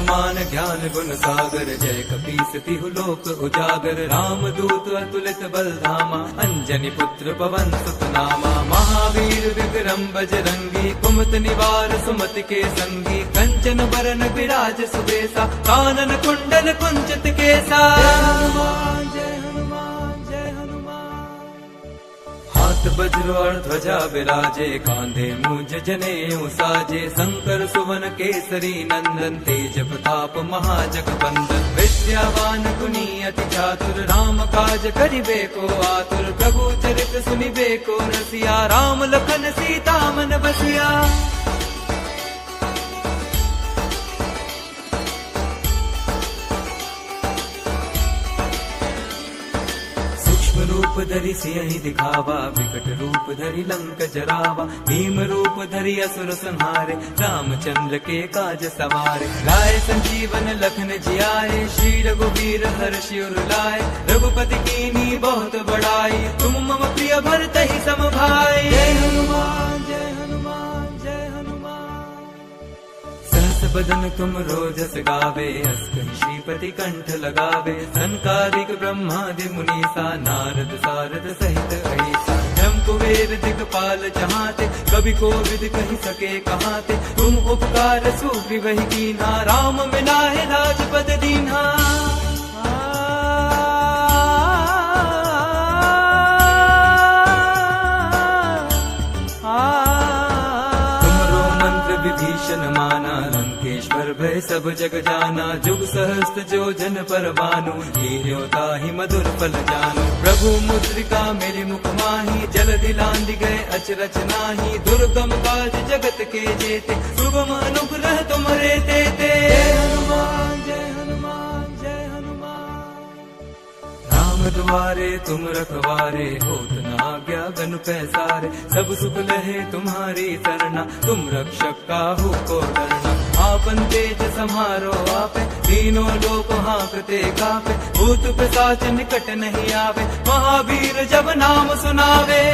हनुमान ज्ञान गुण सागर, जय कपीस तिहु लोक उजागर। राम दूत अतुलित बल धामा, अंजनी पुत्र पवन सुत नामा। महावीर विक्रम बजरंगी, कुमति निवार सुमति के संगी। कंचन बरन विराज सुबेसा, कानन कुंडल कुंचित केसा। वज्र और ध्वजा विराजे, कांधे मूंज जनेऊ साजे। शंकर सुवन केसरी नंदन, तेज प्रताप महाजगवंदन। विद्यावान गुणी अति चातुर, राम काज करिबे को आतुर। प्रभु चरित सुनिबे को रसिया, राम लखन सीता मन बसिया। रूप धरि सियहि दिखावा, विकट रूप धरि लंक जरावा। भीम रूप धरि असुर संहारे, रामचंद्र के काज सवारे। लाए संजीवन लखन जियाए, श्री रघुवीर हर्षि उर लाए। रघुपति कीन्ही बहुत बड़ाई, तुम मम प्रिय भरतहि सम भाई। जय हनुमान जय हनुमान जय हनुमान। सहस बदन तुम रोजस गावे, अस कहि श्रीपति कंठ लगावे। सनकादिक ब्रह्मादि मुनीसा, नारद सारद सहित ऐसा। ब्रह्म कुबेर दिगपाल जहाते, कवि कोविद कहि सके कहाते। तुम उपकार सुग्रीव कीन्हा, राम मिलाए राजपद दीन्हा। विभीषण माना, लंकेश्वर भय सब जग जाना। जुग सहस्त्र जो जन पर भानु, हीरो ताहि मधुर फल जानु। प्रभु मुद्रिका मेरे मुख माही, जलधि लांघि गए अचरज नाही। दुर्गम काज जगत के जेते, सुगम अनुग्रह तुम्हारे तेते। जय हनुमान जय हनुमान जय हनुमान। राम द्वारे तुम रखवारे, होत न आज्ञा गनु पैसारे। सब सुख लहे तुम्हारी सरना, तुम रक्षक काहू को डरना। आपन तेज समारो आपे, तीनों लोक हांकते कापे। भूत पिशाच निकट नहीं आवे, महावीर जब नाम सुनावे।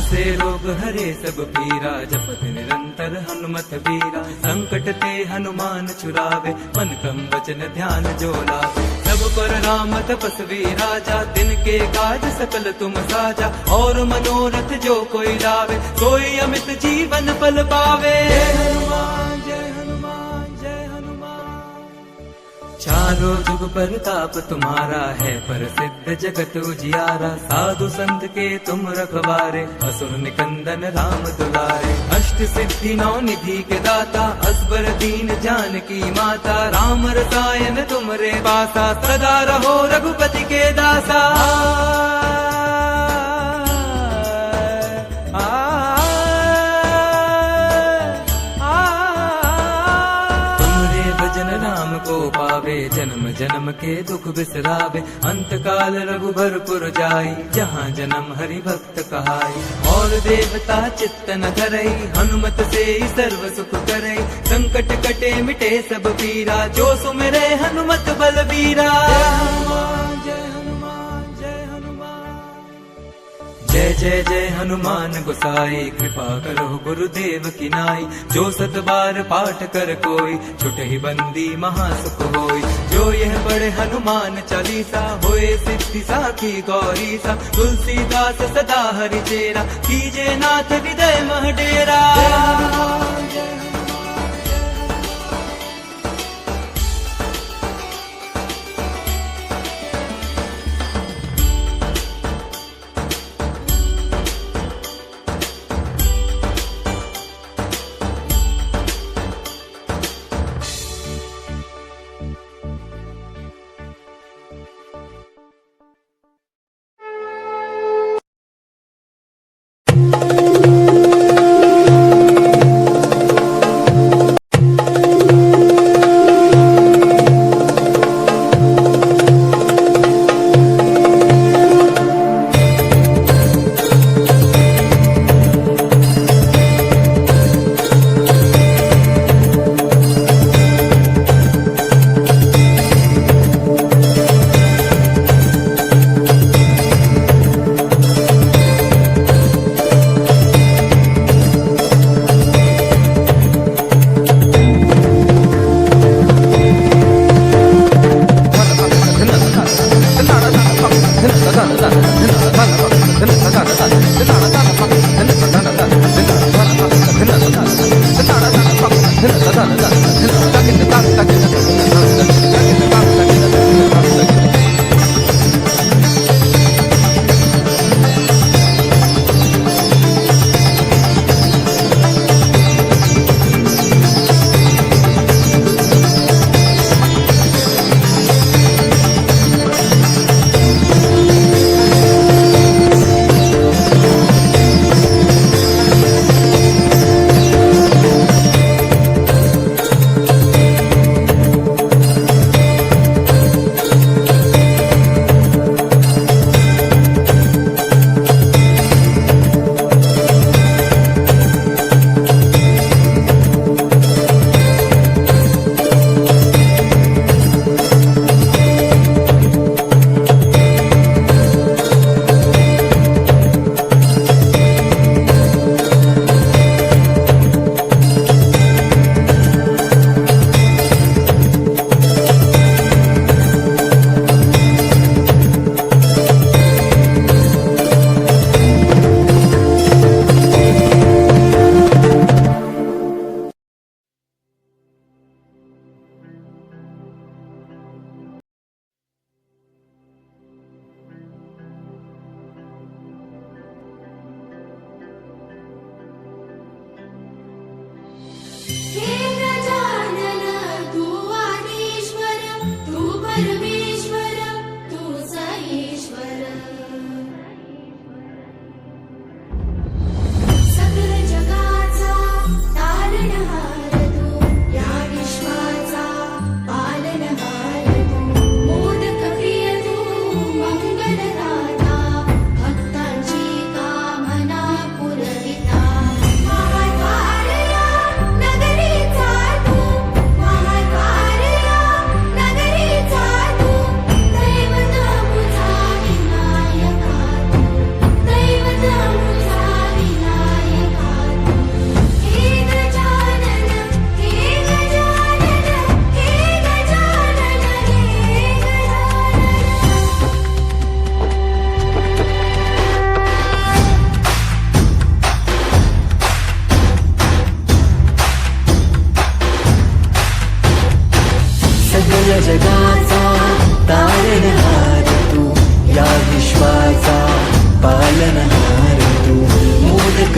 से रोग हरे सब पीरा, जपत निरंतर हनुमत बीरा। संकट ते हनुमान छुड़ावे, मन क्रम वचन ध्यान जो लावे। सब पर राम तपस्वी राजा, दिन के काज सकल तुम साजा। और मनोरथ जो कोई लावे, सोई अमित जीवन फल पावे। जय हनुमान जय हनुमान जय हनुमान। चारों जुग परताप तुम्हारा है, प्रसिद्ध जगत उजियारा। साधु संत के तुम रखवारे, असुर निकंदन राम दुलारे। अष्ट सिद्धि नौ निधि के दाता, असबर दीन जानकी माता। राम रसायन तुमरे पासा, सदा रहो रघुपति के दासा। को पावे, जन्म जन्म के दुख बिसरावे। अंत काल रघुबरपुर जाई, जहाँ जन्म हरि भक्त कहाई। और देवता चित्त न धरई, हनुमत से सर्व सुख करई। संकट कटे मिटे सब पीरा, जो सुमिरे हनुमत बलबीरा। जय जय जय हनुमान गोसाई, कृपा करो गुरुदेव की नाई। जो सत बार पाठ कर कोई, छुटहि बंदी महासुख होई। जो यह पढ़े हनुमान चालीसा, होए सिद्धि साखी गौरी सा। तुलसीदास सदा हरि चेरा, कीजे नाथ हृदय मह डेरा।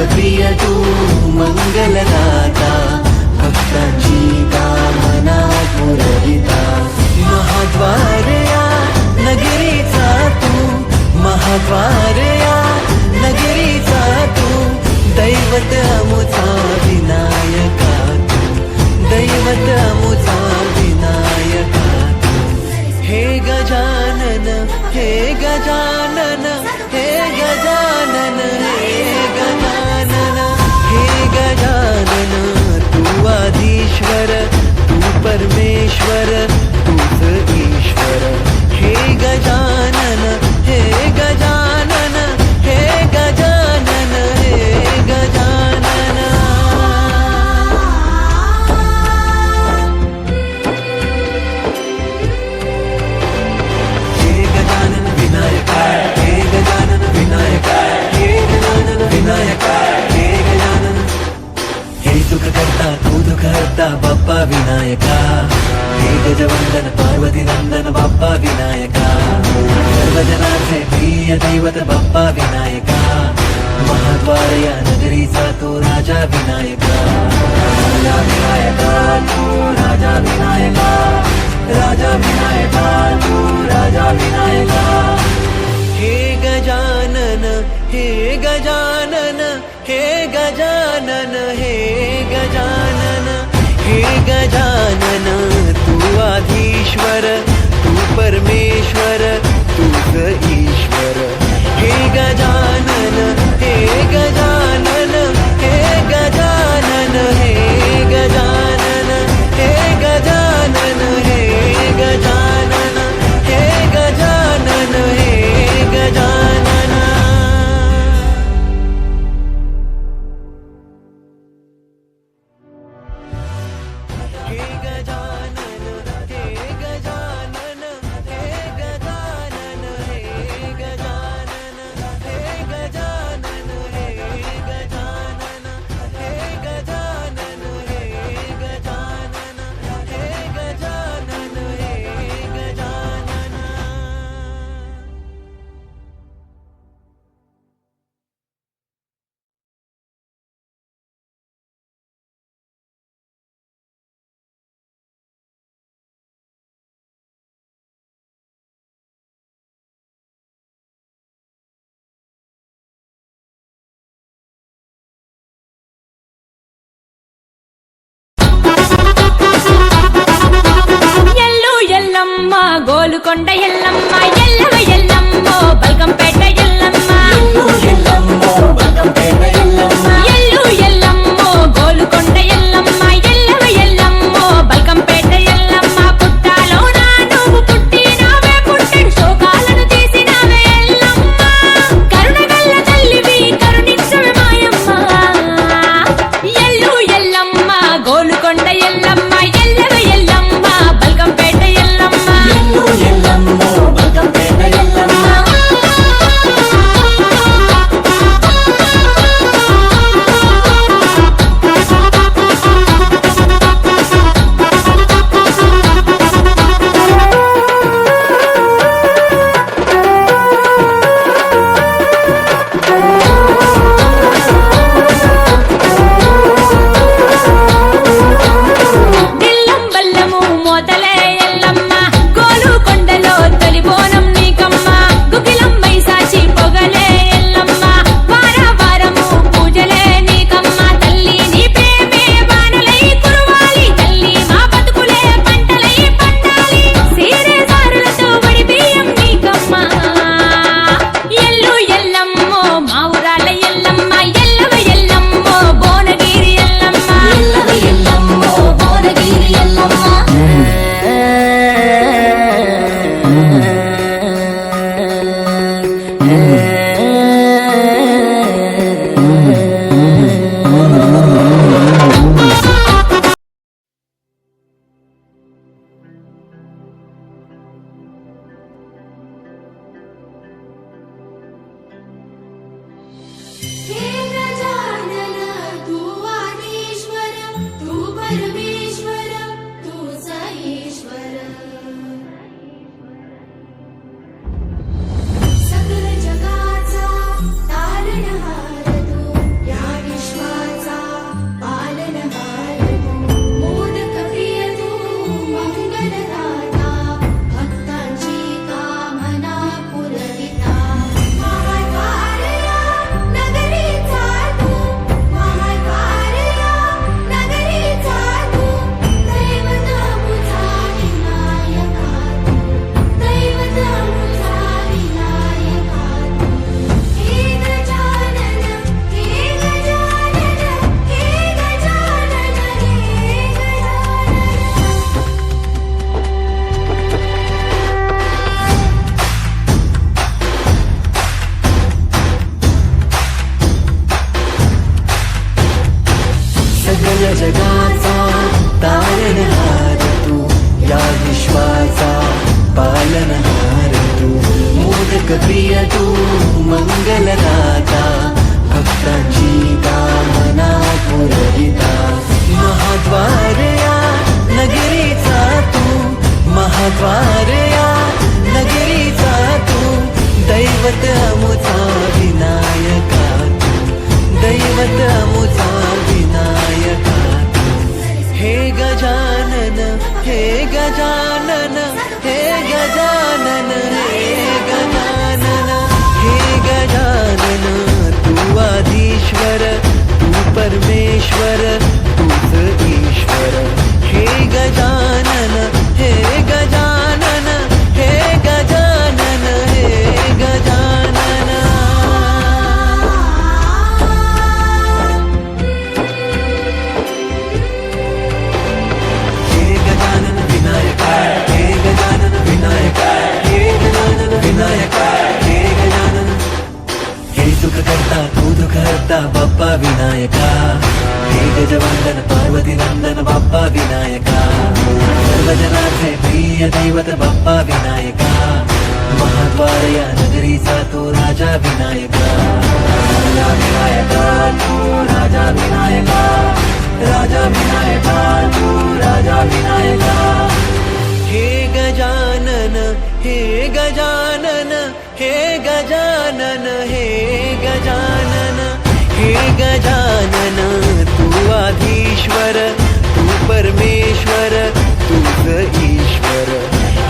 लोकप्रिय तू मंगलदाता भक्तांची कामना पुरविता महाद्वार या नगरीचा तू महाद्वार या नगरीचा तू दैवत अमुचा विनायका तू दैवत अमुचा विनायका तू हे गजानन हे गजानन हे गजानन हे गजानन हे गजानन तू आधीश्वर तू परमेश्वर तूच ईश्वर हे गजानन हे गजानन हे गजानन हे गजानन हे गजानन विनायका हे गजानन विनायका हे गजानन विनायका हे गजानन हे सुख करता तू दुःख हरता बाप्पा विनायका हे गजवंदन पार्वती नंदन बाप्पा विनायका सर्वजनांचे प्रिय दैवत बाप्पा विनायका महाद्वार या नगरीचा तो राजा विनायका राजा विनायका तू राजा विनायका राजा विनायका तू राजा विनायका हे गजानन हे गजानन हे गजानन हे गजानन हे गजानन तू आधीश्वर तू परमेश्वर तूच ईश्वर हे गजानन हे गजानन हे गजानन हे गजानन हे गजानन हे गजानन हे गजानन हे गजानन हे गजानन हे गजानन हे गजानन हे गजानन हे गजानन हे गजानन हे गजानन हे गजानन हे गजानन हे गजानन ఎల్లు ఎల్లమ్మ గోలుకొండ ఎల్లమ్మ ఎల్లవ ఎల్లమ్మో బల్కంపేట ఎల్లమ్మ ఎల్లు ఎల్లమ్మో గోలుకొండ ఎల్లమ్మ ఎల్లవ ఎల్లమ్మో బల్కంపేట ఎల్లమ్మ పుట్టాలో నా నువ్వు పుట్టినావే పుట్టెడు శోకాలను తీసినావే ఎల్లమ్మ కరుణగల్ల తల్లివి కరుణించవే మాయమ్మ ఎల్లు ఎల్లమ్మ గోలుకొండ ఎల్లమ్మ ఎల్లవ ఎల్లమ్మ బల్కంపేట ఎల్లమ్మ सकल जगाचा तारणहार तू, या विश्वाचा पालनहार तू, मोदक प्रिय तू मंगलदाता, भक्तांची कामना पुरविता, महाद्वार या नगरीचा तू, महाद्वार या नगरीचा तू, दैवत अमुचा विनायका तू, दैवत अमुचा विनायका तू. हे गजानन, हे गजानन, हे गजानन, हे गजानन, हे गजानन, तू आधीश्वर, तू परमेश्वर, तूच ईश्वर. हे गजानन, हे गजानन, हे गजानन, हे गजानन. हे गजानन विनायका, हे गजानन विनायका, हे गजानन विनायका, हे गजानन. हे सुख करता तू दुःख हरता बाप्पा विनायका, हे गजवंदन पार्वती नंदन बाप्पा विनायका, सर्वजनाचे प्रिय दैवत बाप्पा विनायका, महाद्वार या नगरीचा तो राजा विनायका, राजा विनायका तू राजा विनायका, राजा विनायका तू राजा विनायका. हे गजानन, हे गजानन, हे गजानन, हे गजानन, हे गजानन, तू आधीश्वर, तू परमेश्वर, तूच ईश्वर.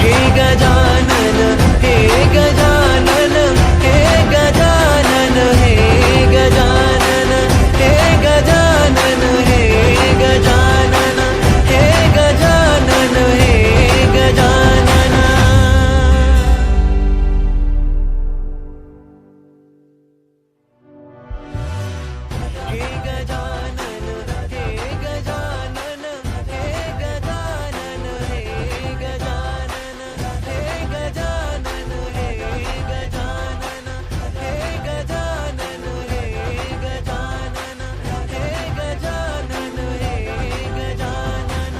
हे गजानन, हे गजानन, हे गजानन, हे गजानन, हे गजानन, हे गजानन, हे गजानन, हे गजानन. हे गजानन, हे गजानन, हे गजानन, हे गजानन, हे गजानन, हे गजानन, हे गजानन, हे गजानन, हे गजानन, हे गजानन.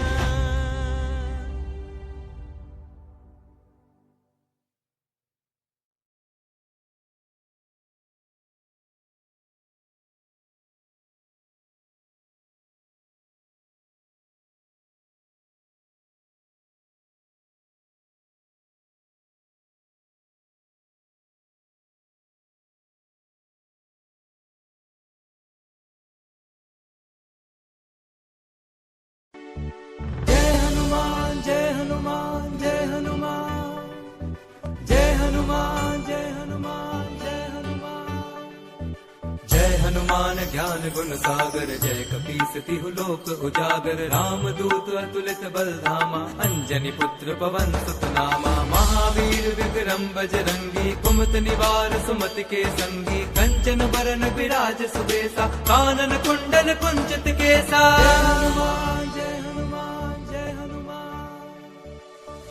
जय हनुमान, जय हनुमान, जय हनुमान, जय हनुमान, जय हनुमान, जय हनुमान. जय हनुमान ज्ञान गुण सागर, जय कपीस तिहु लोक उजागर, राम दूत अतुलित बल धामा, अंजनी पुत्र पवन सुत नामा, महावीर विक्रम बजरंगी, कुमत निवार सुमति के संगी, कंचन बरन विराज सुबेसा, कानन कुंडल कुंचित केसा. जय हनुमान, जय हनुमान.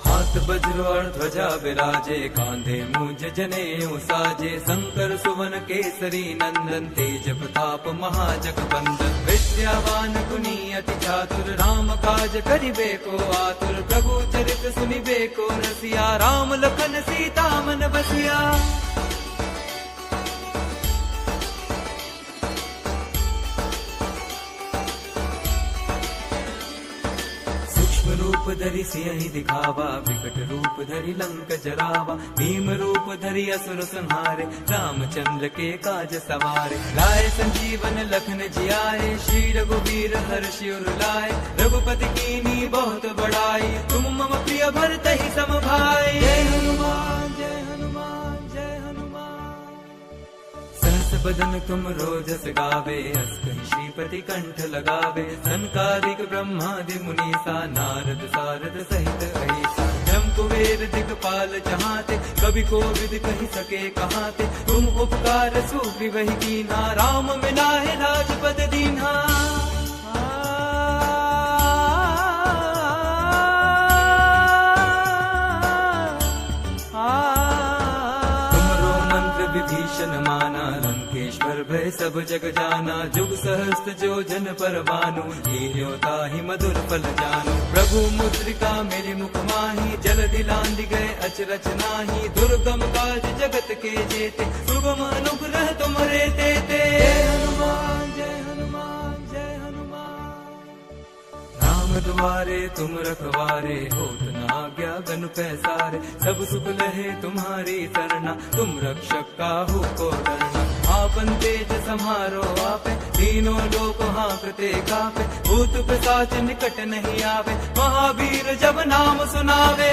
हाथ वज्र और ध्वजा विराजे, कांधे मूंज जनेऊ साजे, शंकर सुवन केसरी नंदन, तेज प्रताप महाजगबंदन, विद्यावान गुणी अति चातुर, राम काज करिबे को आतुर, प्रभु चरित सुनिबे को रसिया, राम लखन सीता मन बसिया. रूप धरि सियहि दिखावा, विकट रूप धरि लंक जरावा, भीम रूप धरि असुर संहारे, रामचंद्र के काज सवारे, लाए संजीवन लखन जियाए, श्री रघुवीर हर्षि उर लाए, रघुपति कीन्ही बहुत बड़ाई, तुम मम प्रिय भरतहि सम भाई. जय हनुमान, जय हनुमान, जय हनुमान. सहस बदन तुम रोजस गावे, अस कहि श्रीपति कंठ लगावे, सनकादिक ब्रह्मादि मुनीसा, नारद सारद सहित अहिसा, ब्रह्म कुबेर दिगपाल जहाते, कवि कोविद कहि सके कहाते, तुम उपकार सुग्रीवहि कीन्हा, राम मिलाए राजपद दीन्हा. विभीषण माना, लंकेश्वर भय सब जग जाना, जुग सहस्त्र जो जन पर बानु, हीरोता ही मधुर फल जानो। प्रभु मुद्रिका मेरे मुख माही, जल दिलांद गए अचरज नाही, दुर्गम काज जगत के जेते, सुगम अनुग्रह तुमरे देते। जय हनुमान जय हनुमान जय हनुमान। राम द्वारे तुम रखवारे, होत न आज्ञा गन पैसारे, सब सुख लहे तुम्हारी सरना, तुम रक्षक काहू को डरना। आपन तेज सम्हारो आपे, तीनों लोक हाँकते कापे, भूत पिशाच निकट नहीं आवे, महावीर जब नाम सुनावे।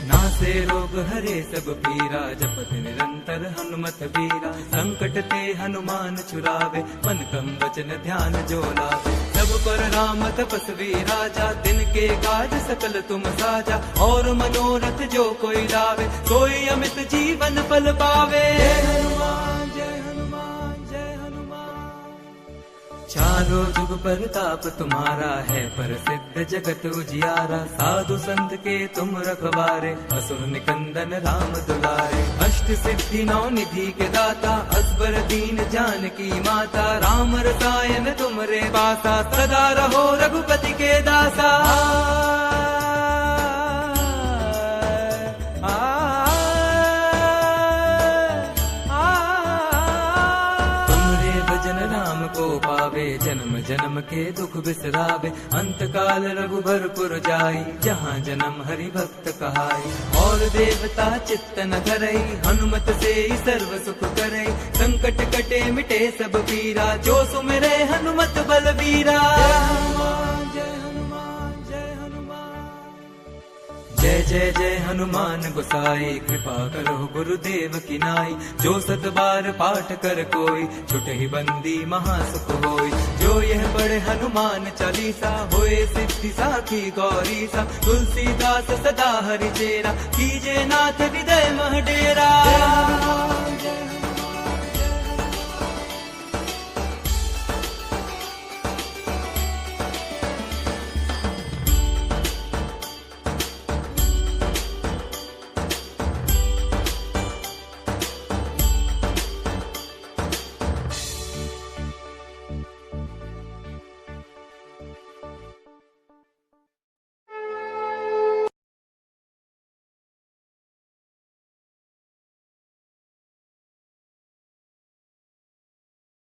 नासे रोग हरे सब पीरा, जपत निरंतर हनुमत बीरा। संकट ते हनुमान छुरावे, मन क्रम वचन ध्यान जो लावे। सब पर राम तपस्वी राजा, दिन के काज सकल तुम साजा। और मनोरथ जो कोई लावे, सोई अमित जीवन फल पावे। जय हनुमान जय हनुमान जय हनुमान। चारों जुग परताप तुम्हारा है, प्रसिद्ध जगत उजियारा। साधु संत के तुम रखवारे, असुर निकंदन राम दुलारे। अष्ट सिद्धि नौ निधि के दाता, असबर दीन जानकी माता। राम रसायन तुमरे पासा, सदा रहो रघुपति के दासा। तुमरे भजन राम को पावे, जन्म जन्म के दुख बिसरावे। अंत काल रघुबरपुर जाई, जहाँ जन्म हरि भक्त कहाई। और देवता चित्त न धरई, हनुमत से ही सर्व सुख करई। संकट कटे मिटे सब पीरा, जो सुमिरे हनुमत बलबीरा। जय हनुमान जय हनुमान जय हनुमान। जय जय जय हनुमान गोसाई, कृपा करो गुरुदेव की नाई। जो सत बार पाठ कर कोई, छुटे ही बंदी महासुख होई। जो यह पढ़े हनुमान चालीसा, होए सिद्धि साखी गौरी सा। तुलसीदास सदा हरि चेरा, कीजे नाथ हृदय मह डेरा। जय हनुमान जय हनुमान।